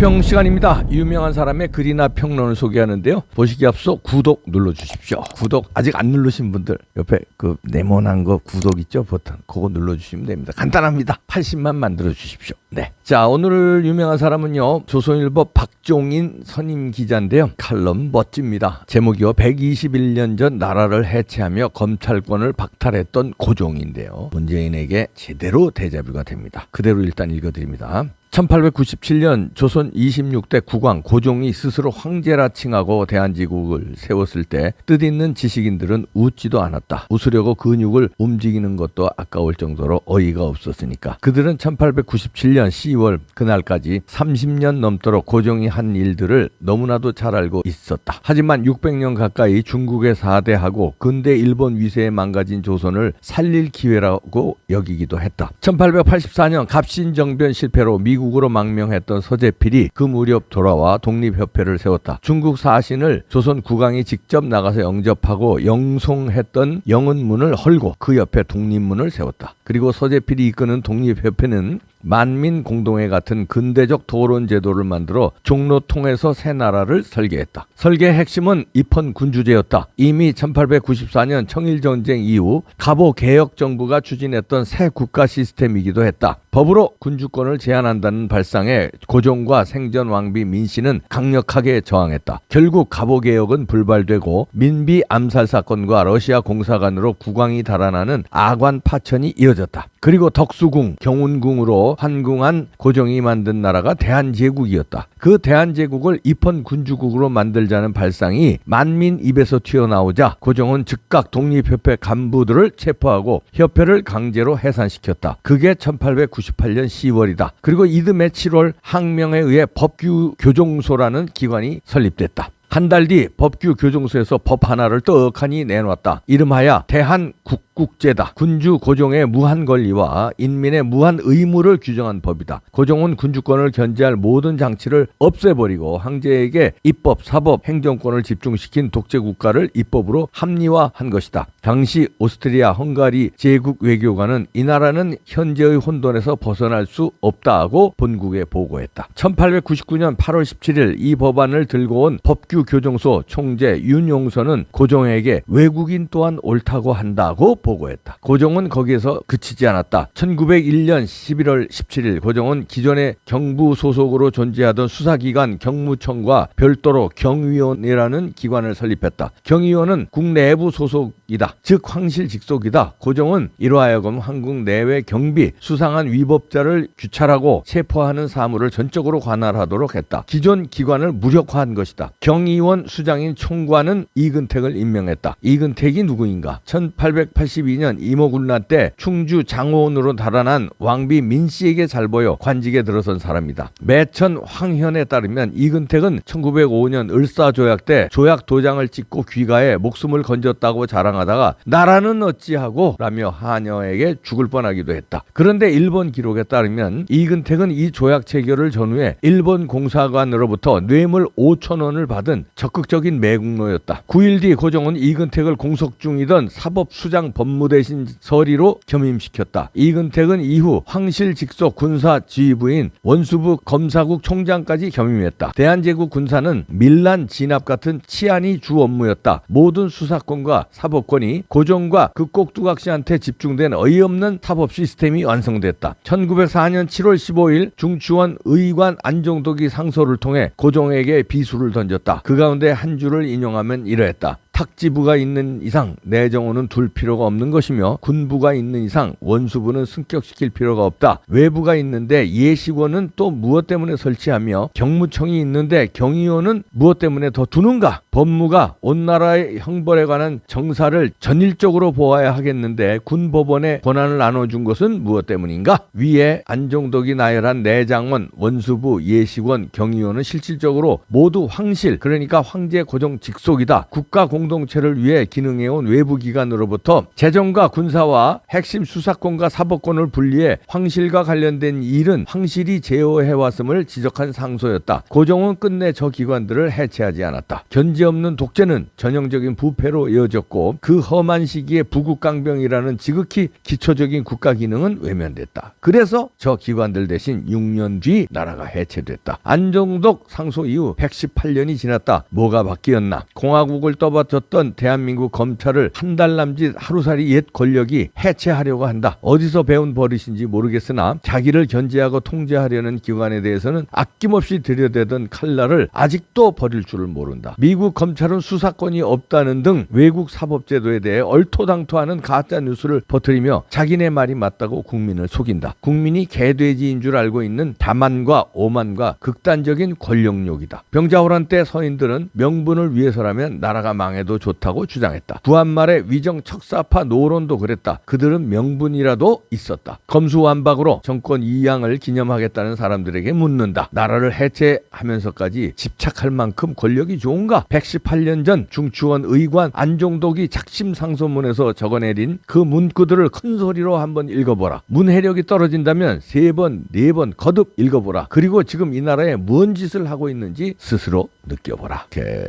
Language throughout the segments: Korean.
시사평 시간입니다. 유명한 사람의 글이나 평론을 소개하는데요. 보시기 앞서 구독 눌러주십시오. 구독 아직 안 누르신 분들 옆에 그 네모난 거 구독 있죠? 버튼 그거 눌러주시면 됩니다. 간단합니다. 80만 만들어주십시오. 네. 자, 오늘 유명한 사람은요, 조선일보 박종인 선임 기자인데요. 칼럼 멋집니다. 제목이요, 121년 전 나라를 해체하며 검찰권을 박탈했던 고종인데요. 문재인에게 제대로 데자뷰가 됩니다. 그대로 일단 읽어드립니다. 1897년 조선 26대 국왕 고종이 스스로 황제라 칭하고 대한제국을 세웠을 때 뜻있는 지식인들은 웃지도 않았다. 웃으려고 근육을 움직이는 것도 아까울 정도로 어이가 없었으니까. 그들은 1897년 10월 그날까지 30년 넘도록 고종이 한 일들을 너무나도 잘 알고 있었다. 하지만 600년 가까이 중국에 사대하고 근대 일본 위세에 망가진 조선을 살릴 기회라고 여기기도 했다. 1884년 갑신정변 실패로 미국으로 망명했던 서재필이 그 무렵 돌아와 독립협회를 세웠다. 중국 사신을 조선 국왕이 직접 나가서 영접하고 영송했던 영은문을 헐고 그 옆에 독립문을 세웠다. 그리고 서재필이 이끄는 독립협회는 만민공동회 같은 근대적 토론 제도를 만들어 종로 통해서 새 나라를 설계했다. 설계의 핵심은 입헌군주제였다. 이미 1894년 청일전쟁 이후 갑오 개혁정부가 추진했던 새 국가 시스템이기도 했다. 법으로 군주권을 제한한다는 발상에 고종과 생전 왕비 민씨는 강력하게 저항했다. 결국 갑오 개혁은 불발되고 민비 암살 사건과 러시아 공사관으로 국왕이 달아나는 아관 파천이 이어졌다. 그리고 덕수궁, 경운궁으로 환궁한 고종이 만든 나라가 대한제국이었다. 그 대한제국을 입헌군주국으로 만들자는 발상이 만민 입에서 튀어나오자 고종은 즉각 독립협회 간부들을 체포하고 협회를 강제로 해산시켰다. 그게 1898년 10월이다. 그리고 이듬해 7월 항명에 의해 법규교정소라는 기관이 설립됐다. 한 달 뒤 법규교정소에서 법 하나를 떡하니 내놓았다. 이름하여 대한국국제다. 군주 고종의 무한 권리와 인민의 무한 의무를 규정한 법이다. 고종은 군주권을 견제할 모든 장치를 없애버리고 황제에게 입법, 사법, 행정권을 집중시킨 독재국가를 입법으로 합리화한 것이다. 당시 오스트리아, 헝가리 제국 외교관은 이 나라는 현재의 혼돈에서 벗어날 수 없다고 본국에 보고했다. 1899년 8월 17일 이 법안을 들고 온 법규교정소 총재 윤용선은 고종에게 외국인 또한 옳다고 한다고 보고했다. 고종은 거기에서 그치지 않았다. 1901년 11월 17일 고종은 기존의 경부 소속으로 존재하던 수사기관 경무청과 별도로 경위원이라는 기관을 설립했다. 경위원은 국내부 소속이다. 즉 황실 직속이다. 고종은 이로하여금 한국 내외 경비, 수상한 위법자를 규찰하고 체포하는 사무를 전적으로 관할하도록 했다. 기존 기관을 무력화한 것이다. 경위원 수장인 총관은 이근택을 임명했다. 이근택이 누구인가? 1882년 임오군란 때 충주 장호원으로 달아난 왕비 민씨에게 잘 보여 관직에 들어선 사람이다. 매천 황현에 따르면 이근택은 1905년 을사조약 때 조약 도장을 찍고 귀가해 목숨을 건졌다고 자랑하다가 나라는 어찌하고 라며 하녀에게 죽을 뻔하기도 했다. 그런데 일본 기록에 따르면 이근택은 이 조약 체결을 전후에 일본 공사관으로부터 뇌물 5,000원을 받은 적극적인 매국노였다. 9일 뒤 고종은 이근택을 공석 중이던 사법수장 법무대신 서리로 겸임시켰다. 이근택은 이후 황실 직속 군사지휘부인 원수부 검사국 총장까지 겸임했다. 대한제국 군사는 밀란, 진압 같은 치안이 주 업무였다. 모든 수사권과 사법권이 고종과 그 꼭두각시한테 집중된 어이없는 사법 시스템이 완성됐다. 1904년 7월 15일 중추원 의관 안종덕이 상소를 통해 고종에게 비수를 던졌다. 그 가운데 한 줄을 인용하면 이러했다. 탁지부가 있는 이상 내정원은 둘 필요가 없는 것이며 군부가 있는 이상 원수부는 승격시킬 필요가 없다. 외부가 있는데 예식원은 또 무엇 때문에 설치하며 경무청이 있는데 경위원은 무엇 때문에 더 두는가? 법무가 온 나라의 형벌에 관한 정사를 전일적으로 보아야 하겠는데 군법원에 권한을 나눠준 것은 무엇 때문인가? 위에 안종덕이 나열한 내장원, 원수부, 예식원, 경위원은 실질적으로 모두 황실, 그러니까 황제 고종 직속이다. 국가 공동체의 공동체를 위해 기능해온 외부 기관으로부터 재정과 군사와 핵심 수사권과 사법권을 분리해 황실과 관련된 일은 황실이 제어해왔음을 지적한 상소였다. 고종은 끝내 저 기관들을 해체하지 않았다. 견제 없는 독재는 전형적인 부패로 이어졌고 그 험한 시기에 부국강병이라는 지극히 기초적인 국가 기능은 외면됐다. 그래서 저 기관들 대신 6년 뒤 나라가 해체됐다. 안정독 상소 이후 118년이 지났다. 뭐가 바뀌었나? 공화국을 떠받쳤던 대한민국 검찰을 한 달 남짓 하루살이 옛 권력이 해체하려고 한다. 어디서 배운 버릇인지 모르겠으나 자기를 견제하고 통제하려는 기관에 대해서는 아낌없이 들여대던 칼날을 아직도 버릴 줄을 모른다. 미국 검찰은 수사권이 없다는 등 외국 사법제도에 대해 얼토당토하는 가짜 뉴스를 퍼뜨리며 자기네 말이 맞다고 국민을 속인다. 국민이 개돼지인 줄 알고 있는 다만과 오만과 극단적인 권력욕이다. 병자호란 때 서인들은 명분을 위해서라면 나라가 망해도 좋다고 주장했다. 구한말의 위정 척사파 노론도 그랬다. 그들은 명분이라도 있었다. 검수완박으로 정권 이양을 기념하겠다는 사람들에게 묻는다. 나라를 해체하면서까지 집착할 만큼 권력이 좋은가? 118년 전 중추원 의관 안종독이 작심상소문에서 적어내린 그 문구들을 큰 소리로 한번 읽어보라. 문해력이 떨어진다면 3번, 4번 거듭 읽어보라. 그리고 지금 이 나라에 뭔 짓을 하고 있는지 스스로 느껴보라. 이렇게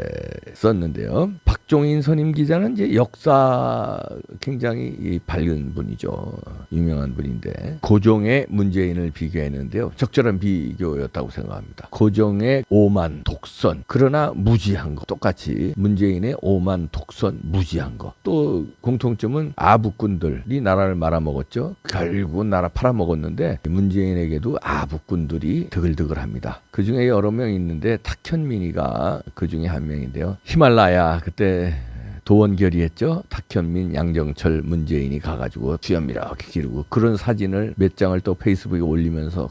썼는데요. 박종인 선임 기자는 이제 역사 굉장히 밝은 분이죠. 유명한 분인데 고종의 문재인을 비교했는데요. 적절한 비교였다고 생각합니다. 고종의 오만 독선 그러나 무지한 거 똑같이 문재인의 오만 독선 무지한 거. 또 공통점은 아부꾼들이 나라를 말아먹었죠. 결국은 나라 팔아먹었는데 문재인에게도 아부꾼들이 드글드글합니다. 그중에 여러 명 있는데 탁현민이가 그중에 한 명인데요. 히말라야 그때 도원결의했죠. 탁현민, 양정철, 문재인이 가가지고 수염 이렇게 기르고 그런 사진을 몇 장을 또 페이스북에 올리면서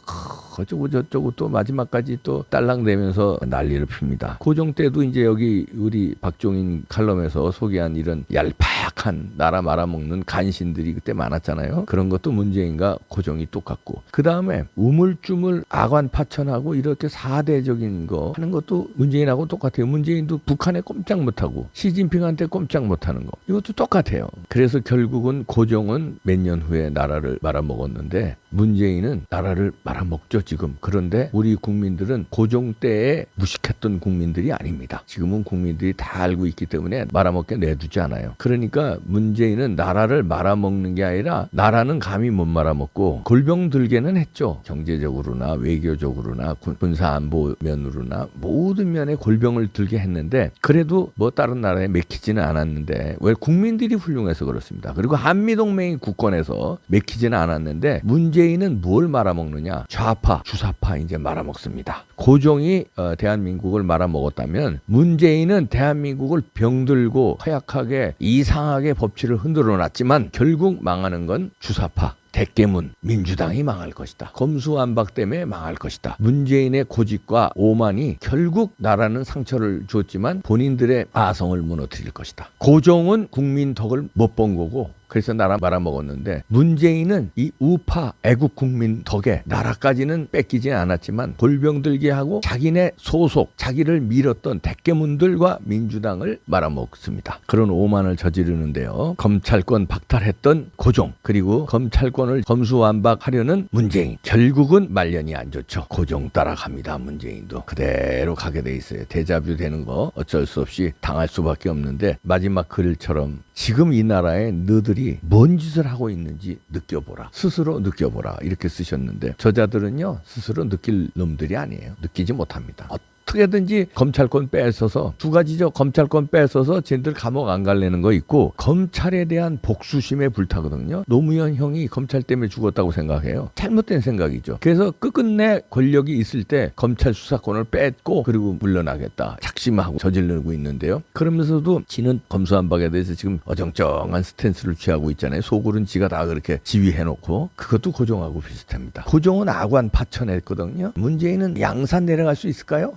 어쩌고 저쩌고 또 마지막까지 또 딸랑대면서 난리를 핍니다. 고종 때도 이제 여기 우리 박종인 칼럼에서 소개한 이런 얄팍한 나라 말아먹는 간신들이 그때 많았잖아요. 그런 것도 문재인과 고종이 똑같고 그 다음에 우물쭈물 아관 파천하고 이렇게 사대적인 거 하는 것도 문재인하고 똑같아요. 문재인도 북한에 꼼짝 못하고 시진핑한테 꼼짝 못하는 거 이것도 똑같아요. 그래서 결국은 고종은 몇 년 후에 나라를 말아먹었는데 문재인은 나라를 말아먹죠 지금. 그런데 우리 국민들은 고종 때에 무식했던 국민들이 아닙니다. 지금은 국민들이 다 알고 있기 때문에 말아먹게 내두지 않아요. 그러니까 문재인은 나라를 말아먹는 게 아니라 나라는 감히 못 말아먹고 골병 들게는 했죠. 경제적으로나 외교적으로나 군사안보 면으로나 모든 면에 골병을 들게 했는데 그래도 뭐 다른 나라에 맥히지는 않았는데 왜 국민들이 훌륭해서 그렇습니다. 그리고 한미동맹이 굳건해서 맥히지는 않았는데 문재인은 뭘 말아먹느냐? 좌파, 주사파 이제 말아먹습니다. 고종이 대한민국을 말아먹었다면 문재인은 대한민국을 병들고 허약하게 이상하게 법치를 흔들어 놨지만 결국 망하는 건 주사파. 대깨문 민주당이 망할 것이다. 검수완박 때문에 망할 것이다. 문재인의 고집과 오만이 결국 나라는 상처를 주었지만 본인들의 아성을 무너뜨릴 것이다. 고종은 국민 덕을 못 본 거고 그래서 나라 말아먹었는데 문재인은 이 우파 애국 국민 덕에 나라까지는 뺏기지 않았지만 골병들게 하고 자기네 소속 자기를 밀었던 대깨문들과 민주당을 말아먹습니다. 그런 오만을 저지르는데요. 검찰권 박탈했던 고종 그리고 검찰권을 검수완박하려는 문재인 결국은 말년이 안 좋죠. 고종 따라갑니다. 문재인도 그대로 가게 돼 있어요. 데자뷰 되는 거 어쩔 수 없이 당할 수밖에 없는데 마지막 글처럼 지금 이 나라에 너들이 뭔 짓을 하고 있는지 느껴보라. 스스로 느껴보라. 이렇게 쓰셨는데 저자들은요. 스스로 느낄 놈들이 아니에요. 느끼지 못합니다. 어떻게든지 검찰권 뺏어서 두 가지죠. 검찰권 뺏어서 쟤들 감옥 안 갈래는 거 있고 검찰에 대한 복수심에 불타거든요. 노무현 형이 검찰 때문에 죽었다고 생각해요. 잘못된 생각이죠. 그래서 끝끝내 권력이 있을 때 검찰 수사권을 뺏고 그리고 물러나겠다. 작심하고 저지르고 있는데요. 그러면서도 지는 검수완박에 대해서 지금 어정쩡한 스탠스를 취하고 있잖아요. 속으로는 지가 다 그렇게 지휘해놓고 그것도 고종하고 비슷합니다. 고종은 아관 파천했거든요. 문재인은 양산 내려갈 수 있을까요?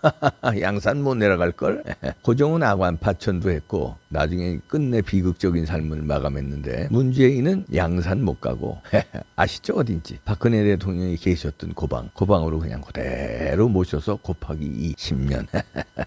양산 못 내려갈걸? 고종은 아관 파천도 했고 나중에 끝내 비극적인 삶을 마감했는데 문재인은 양산 못 가고 아시죠? 어딘지 박근혜 대통령이 계셨던 고방으로 그냥 그대로 모셔서 곱하기 2 10년.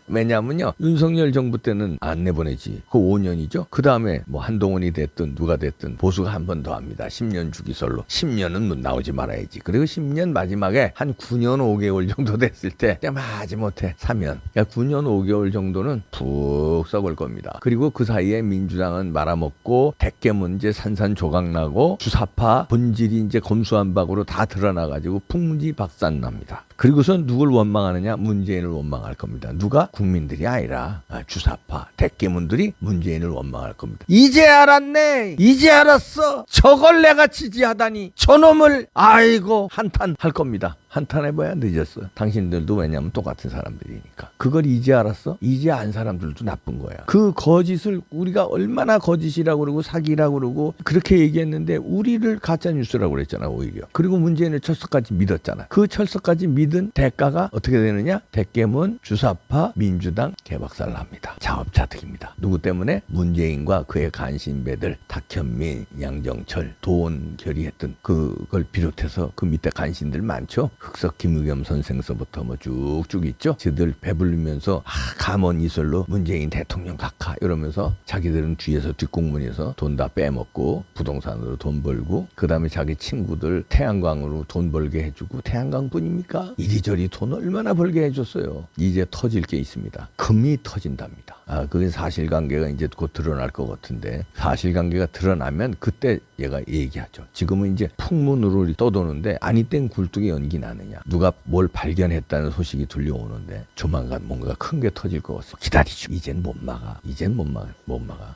왜냐하면요, 윤석열 정부 때는 안 내보내지. 그 5년이죠. 그 다음에 뭐 한동훈이 됐든 누가 됐든 보수가 한 번 더 합니다. 10년 주기설로. 10년은 나오지 말아야지. 그리고 10년 마지막에 한 9년 5개월 정도 됐을 때 마지못해 사면, 그러니까 9년 5개월 정도는 푹 썩을 겁니다. 그리고 그 사이에 민주당은 말아먹고 대깨 문제 산산조각나고 주사파 본질이 이제 검수완박으로 다 드러나가지고 풍지박산납니다. 그리고선 누굴 원망하느냐? 문재인을 원망할 겁니다. 누가? 국민들이 아니라 주사파 대깨문들이 문재인을 원망할 겁니다. 이제 알았네. 이제 알았어. 저걸 내가 지지하다니. 저놈을 아이고 한탄할 겁니다. 한탄해봐야 늦었어. 당신들도 왜냐면 똑같은 사람들이니까. 그걸 이제 알았어? 이제 안 사람들도 나쁜 거야. 그 거짓을 우리가 얼마나 거짓이라고 그러고 사기라고 그러고 그렇게 얘기했는데 우리를 가짜뉴스라고 그랬잖아 오히려. 그리고 문재인을 철석까지 믿었잖아. 그 철석까지 믿은 대가가 어떻게 되느냐? 대깨문, 주사파, 민주당 개박살 납니다. 자업자득입니다. 누구 때문에? 문재인과 그의 간신배들 탁현민, 양정철, 도원 결의했던 그걸 비롯해서 그 밑에 간신들 많죠. 흑석 김의겸 선생서부터 뭐 쭉쭉 있죠. 저들 배불리면서 감언 이설로 문재인 대통령 각하 이러면서 자기들은 뒤에서 뒷공문에서 돈 다 빼먹고 부동산으로 돈 벌고 그 다음에 자기 친구들 태양광으로 돈 벌게 해주고 태양광뿐입니까? 이리저리 돈 얼마나 벌게 해줬어요. 이제 터질 게 있습니다. 금이 터진답니다. 그게 사실관계가 이제 곧 드러날 것 같은데 사실관계가 드러나면 그때 얘가 얘기하죠. 지금은 이제 풍문으로 떠도는데 아니 땐 굴뚝에 연기 나느냐. 누가 뭘 발견했다는 소식이 들려오는데 조만간 뭔가 큰 게 터질 것 같습니다. 기다리죠. 이젠 못 막아.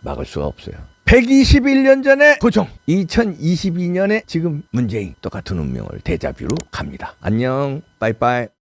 막을 수가 없어요. 121년 전에 고종, 2022년에 지금 문재인 똑같은 운명을 데자뷰로 갑니다. 안녕, 빠이빠이.